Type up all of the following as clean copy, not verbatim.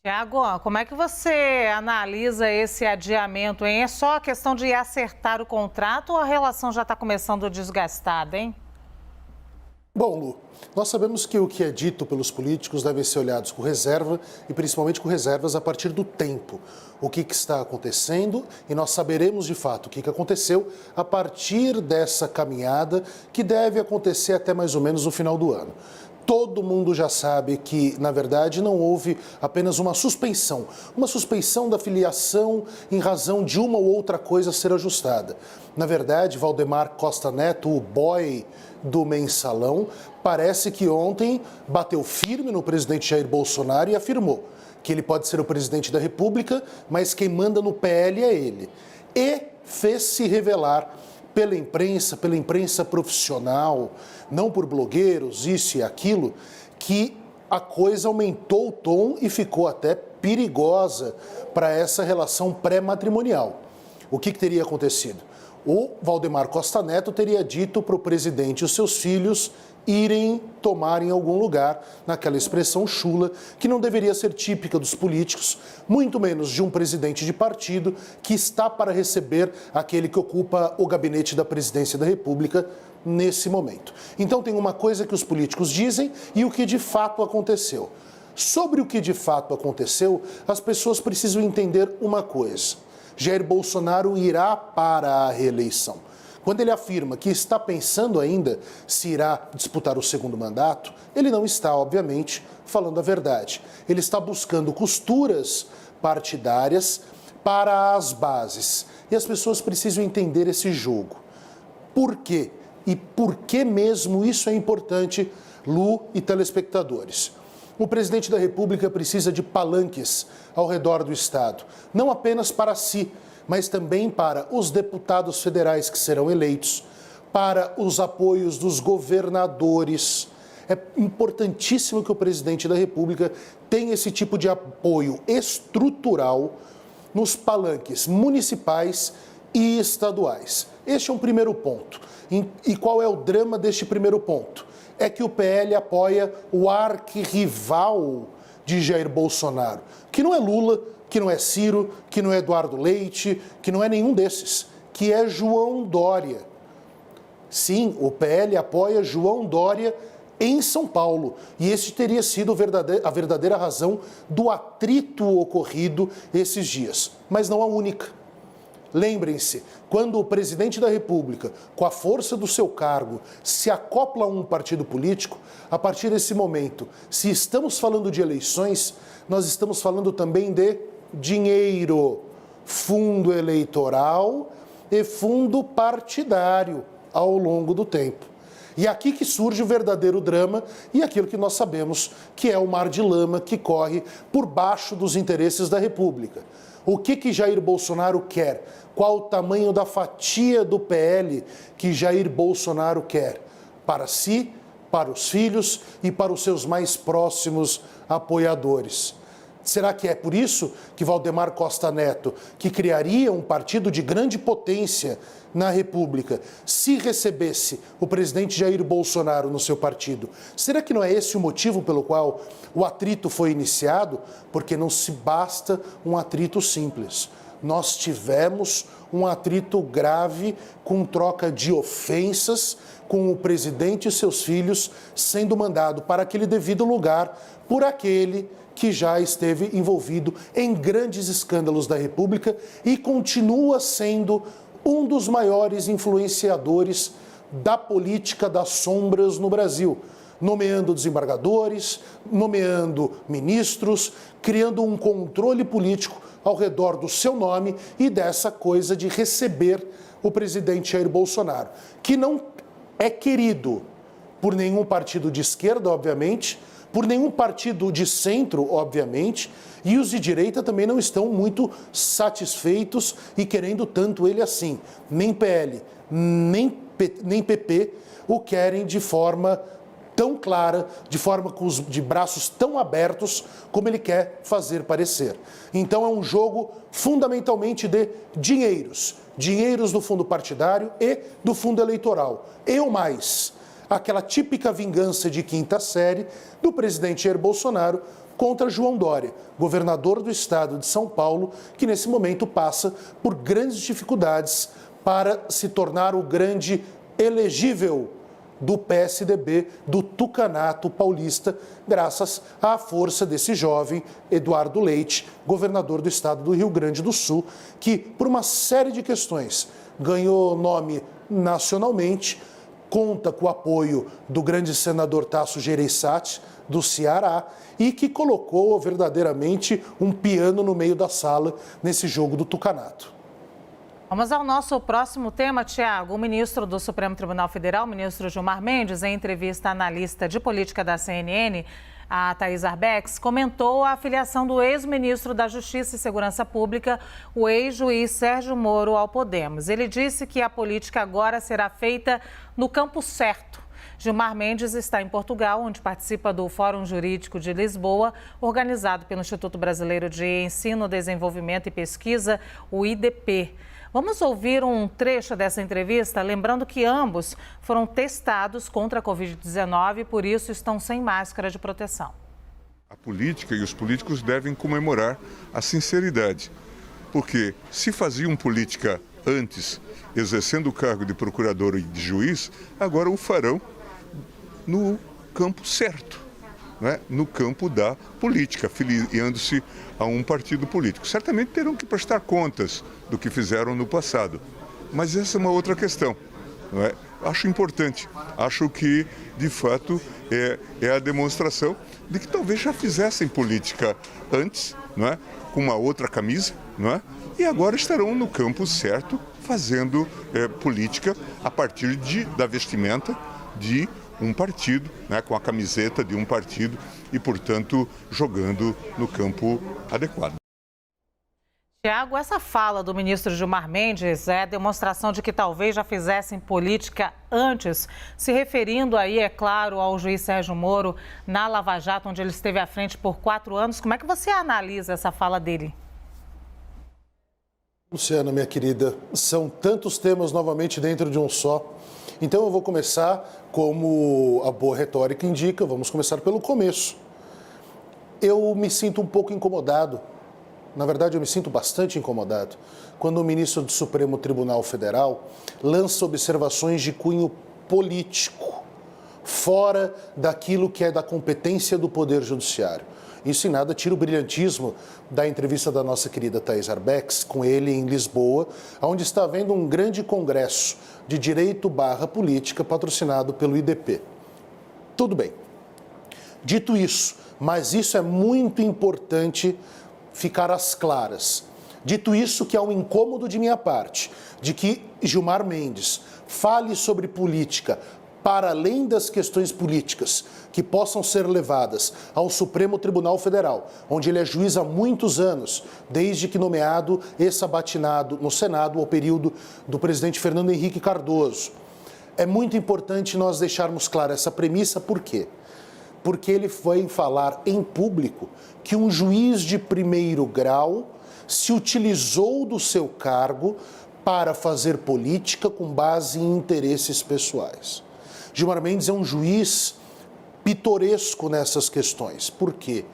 Tiago, como é que você analisa esse adiamento, hein? É só a questão de acertar o contrato ou a relação já está começando desgastada, hein? Bom, Lu, nós sabemos que o que é dito pelos políticos deve ser olhado com reserva e principalmente com reservas a partir do tempo. O que está acontecendo e nós saberemos de fato o que aconteceu a partir dessa caminhada que deve acontecer até mais ou menos o final do ano. Todo mundo já sabe que, na verdade, não houve apenas uma suspensão da filiação em razão de uma ou outra coisa ser ajustada. Na verdade, Valdemar Costa Neto, o boy do mensalão, parece que ontem bateu firme no presidente Jair Bolsonaro e afirmou que ele pode ser o presidente da República, mas quem manda no PL é ele. E fez-se revelar pela imprensa profissional, não por blogueiros, isso e aquilo, que a coisa aumentou o tom e ficou até perigosa para essa relação pré-matrimonial. O que teria acontecido? O Valdemar Costa Neto teria dito para o presidente e os seus filhos irem tomar em algum lugar, naquela expressão chula, que não deveria ser típica dos políticos, muito menos de um presidente de partido que está para receber aquele que ocupa o gabinete da presidência da República nesse momento. Então tem uma coisa que os políticos dizem e o que de fato aconteceu. Sobre o que de fato aconteceu, as pessoas precisam entender uma coisa. Jair Bolsonaro irá para a reeleição. Quando ele afirma que está pensando ainda se irá disputar o segundo mandato, ele não está, obviamente, falando a verdade. Ele está buscando costuras partidárias para as bases. E as pessoas precisam entender esse jogo. Por quê? E por que mesmo isso é importante, Lu e telespectadores? O presidente da República precisa de palanques ao redor do Estado, não apenas para si, mas também para os deputados federais que serão eleitos, para os apoios dos governadores. É importantíssimo que o presidente da República tenha esse tipo de apoio estrutural nos palanques municipais e estaduais. Este é um primeiro ponto. E qual é o drama deste primeiro ponto? É que o PL apoia o arquirrival de Jair Bolsonaro, que não é Lula, que não é Ciro, que não é Eduardo Leite, que não é nenhum desses, que é João Dória. Sim, o PL apoia João Dória em São Paulo. E esse teria sido a verdadeira razão do atrito ocorrido esses dias. Mas não a única. Lembrem-se, quando o presidente da República, com a força do seu cargo, se acopla a um partido político, a partir desse momento, se estamos falando de eleições, nós estamos falando também de dinheiro, fundo eleitoral e fundo partidário ao longo do tempo. E aqui que surge o verdadeiro drama e aquilo que nós sabemos que é o mar de lama que corre por baixo dos interesses da República. O que Jair Bolsonaro quer? Qual o tamanho da fatia do PL que Jair Bolsonaro quer? Para si, para os filhos e para os seus mais próximos apoiadores. Será que é por isso que Valdemar Costa Neto, que criaria um partido de grande potência na República, se recebesse o presidente Jair Bolsonaro no seu partido, será que não é esse o motivo pelo qual o atrito foi iniciado? Porque não se basta um atrito simples. Nós tivemos um atrito grave com troca de ofensas, com o presidente e seus filhos sendo mandado para aquele devido lugar por aquele que já esteve envolvido em grandes escândalos da República e continua sendo um dos maiores influenciadores da política das sombras no Brasil, nomeando desembargadores, nomeando ministros, criando um controle político ao redor do seu nome e dessa coisa de receber o presidente Jair Bolsonaro, que não é querido por nenhum partido de esquerda, obviamente, por nenhum partido de centro, obviamente, e os de direita também não estão muito satisfeitos e querendo tanto ele assim. Nem PL, nem PP o querem de forma tão clara, de forma de braços tão abertos como ele quer fazer parecer. Então é um jogo fundamentalmente de dinheiros do fundo partidário e do fundo eleitoral. E o mais, aquela típica vingança de quinta série do presidente Jair Bolsonaro contra João Dória, governador do estado de São Paulo, que nesse momento passa por grandes dificuldades para se tornar o grande elegível do PSDB, do tucanato paulista, graças à força desse jovem Eduardo Leite, governador do estado do Rio Grande do Sul, que, por uma série de questões, ganhou nome nacionalmente, conta com o apoio do grande senador Tasso Gereissati, do Ceará, e que colocou verdadeiramente um piano no meio da sala nesse jogo do tucanato. Vamos ao nosso próximo tema, Tiago. O ministro do Supremo Tribunal Federal, o ministro Gilmar Mendes, em entrevista à analista de política da CNN, a Thaís Arbex, comentou a afiliação do ex-ministro da Justiça e Segurança Pública, o ex-juiz Sérgio Moro, ao Podemos. Ele disse que a política agora será feita no campo certo. Gilmar Mendes está em Portugal, onde participa do Fórum Jurídico de Lisboa, organizado pelo Instituto Brasileiro de Ensino, Desenvolvimento e Pesquisa, o IDP. Vamos ouvir um trecho dessa entrevista, lembrando que ambos foram testados contra a Covid-19 e, por isso, estão sem máscara de proteção. A política e os políticos devem comemorar a sinceridade, porque se faziam política antes, exercendo o cargo de procurador e de juiz, agora o farão no campo certo, né? No campo da política, filiando-se a um partido político. Certamente terão que prestar contas do que fizeram no passado, mas essa é uma outra questão, não é? Acho importante, acho que de fato é a demonstração de que talvez já fizessem política antes, não é? Com uma outra camisa, não é? E agora estarão no campo certo fazendo política a partir da vestimenta de um partido, né, com a camiseta de um partido e, portanto, jogando no campo adequado. Tiago, essa fala do ministro Gilmar Mendes é demonstração de que talvez já fizessem política antes, se referindo aí, é claro, ao juiz Sérgio Moro na Lava Jato, onde ele esteve à frente por 4 anos. Como é que você analisa essa fala dele? Luciana, minha querida, são tantos temas novamente dentro de um só. Então eu vou começar, como a boa retórica indica, vamos começar pelo começo. Eu me sinto um pouco incomodado, na verdade eu me sinto bastante incomodado, quando o ministro do Supremo Tribunal Federal lança observações de cunho político, fora daquilo que é da competência do Poder Judiciário. Isso em nada tira o brilhantismo da entrevista da nossa querida Thaís Arbex com ele em Lisboa, onde está havendo um grande congresso de direito/política patrocinado pelo IDP. Tudo bem. Dito isso, mas isso é muito importante ficar às claras. Dito isso, que há um incômodo de minha parte, de que Gilmar Mendes fale sobre política para além das questões políticas que possam ser levadas ao Supremo Tribunal Federal, onde ele é juiz há muitos anos, desde que nomeado e sabatinado no Senado ao período do presidente Fernando Henrique Cardoso. É muito importante nós deixarmos clara essa premissa, por quê? Porque ele foi falar em público que um juiz de primeiro grau se utilizou do seu cargo para fazer política com base em interesses pessoais. Gilmar Mendes é um juiz pitoresco nessas questões. Por quê?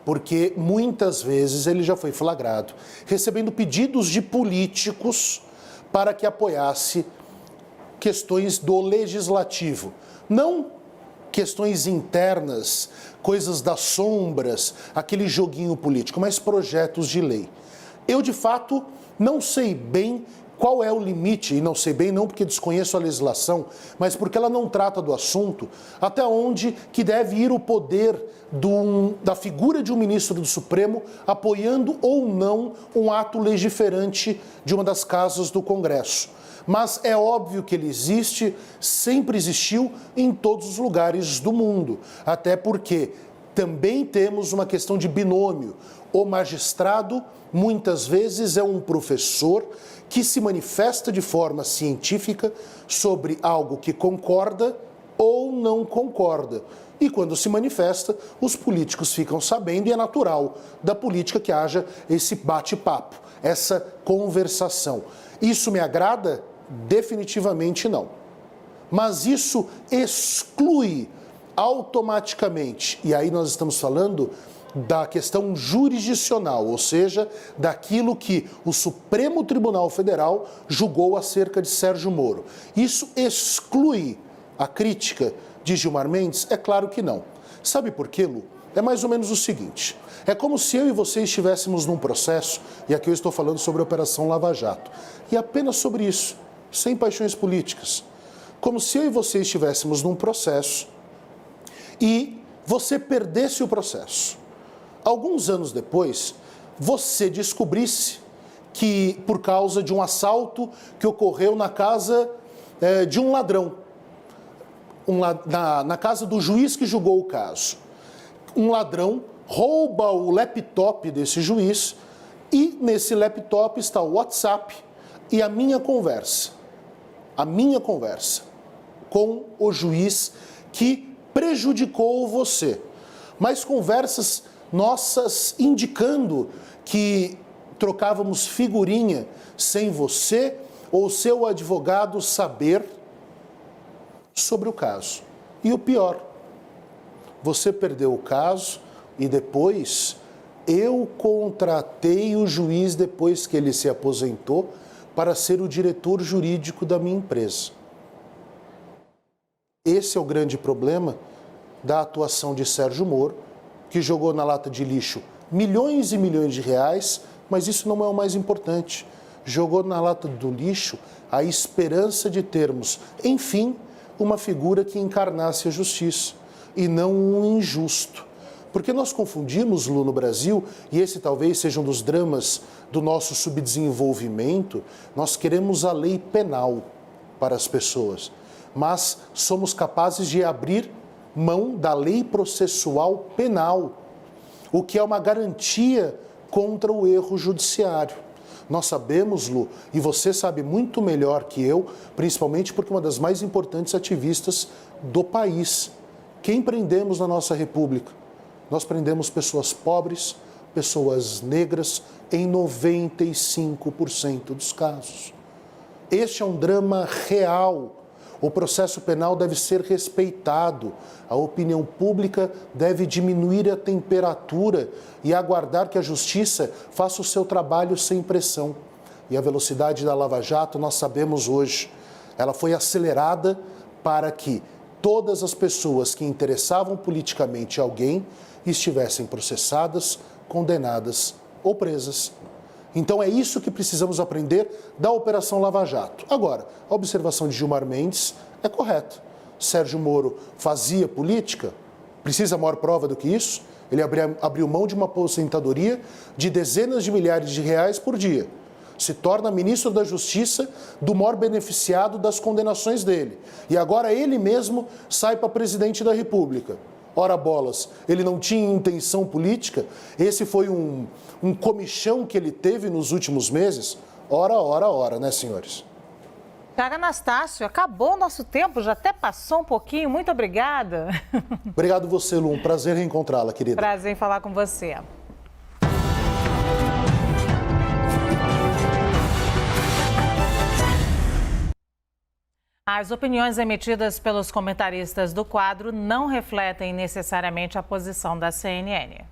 Porque muitas vezes ele já foi flagrado recebendo pedidos de políticos para que apoiasse questões do legislativo. Não questões internas, coisas das sombras, aquele joguinho político, mas projetos de lei. Eu, de fato, não sei bem qual é o limite, e não sei bem não porque desconheço a legislação, mas porque ela não trata do assunto, até onde que deve ir o poder da figura de um ministro do Supremo apoiando ou não um ato legiferante de uma das casas do Congresso. Mas é óbvio que ele existe, sempre existiu em todos os lugares do mundo, até porque também temos uma questão de binômio. O magistrado, muitas vezes, é um professor que se manifesta de forma científica sobre algo que concorda ou não concorda. E quando se manifesta, os políticos ficam sabendo e é natural da política que haja esse bate-papo, essa conversação. Isso me agrada? Definitivamente não. mas isso exclui automaticamente, e aí nós estamos falando da questão jurisdicional, ou seja, daquilo que o Supremo Tribunal Federal julgou acerca de Sérgio Moro. Isso exclui a crítica de Gilmar Mendes? É claro que não. Sabe por quê, Lu? É mais ou menos o seguinte, é como se eu e você estivéssemos num processo, e aqui eu estou falando sobre a Operação Lava Jato, e apenas sobre isso, sem paixões políticas. Como se eu e você estivéssemos num processo e você perdesse o processo. Alguns anos depois, você descobrisse que, por causa de um assalto que ocorreu na casa de um ladrão, na casa do juiz que julgou o caso, um ladrão rouba o laptop desse juiz e nesse laptop está o WhatsApp e a minha conversa com o juiz que prejudicou você. Mas conversas nossas indicando que trocávamos figurinha sem você ou seu advogado saber sobre o caso. E o pior, você perdeu o caso e depois eu contratei o juiz depois que ele se aposentou para ser o diretor jurídico da minha empresa. Esse é o grande problema da atuação de Sérgio Moro, que jogou na lata de lixo milhões e milhões de reais, mas isso não é o mais importante. Jogou na lata do lixo a esperança de termos, enfim, uma figura que encarnasse a justiça e não um injusto. Porque nós confundimos, Lu, no Brasil, e esse talvez seja um dos dramas do nosso subdesenvolvimento, nós queremos a lei penal para as pessoas, mas somos capazes de abrir mão da lei processual penal, o que é uma garantia contra o erro judiciário. Nós sabemos, Lu, e você sabe muito melhor que eu, principalmente porque uma das mais importantes ativistas do país. Quem prendemos na nossa República? Nós prendemos pessoas pobres, pessoas negras, em 95% dos casos. Este é um drama real. O processo penal deve ser respeitado, a opinião pública deve diminuir a temperatura e aguardar que a justiça faça o seu trabalho sem pressão. E a velocidade da Lava Jato, nós sabemos hoje, ela foi acelerada para que todas as pessoas que interessavam politicamente alguém estivessem processadas, condenadas ou presas. Então é isso que precisamos aprender da Operação Lava Jato. Agora, a observação de Gilmar Mendes é correta. Sérgio Moro fazia política? Precisa maior prova do que isso? Ele abriu mão de uma aposentadoria de dezenas de milhares de reais por dia. Se torna ministro da Justiça do maior beneficiado das condenações dele. E agora ele mesmo sai para presidente da República. Ora bolas, ele não tinha intenção política? Esse foi um comichão que ele teve nos últimos meses? Ora, né, senhores? Tiago Anastácio, acabou o nosso tempo, já até passou um pouquinho. Muito obrigada. Obrigado você, Lu. Um prazer reencontrá-la, querida. Prazer em falar com você. As opiniões emitidas pelos comentaristas do quadro não refletem necessariamente a posição da CNN.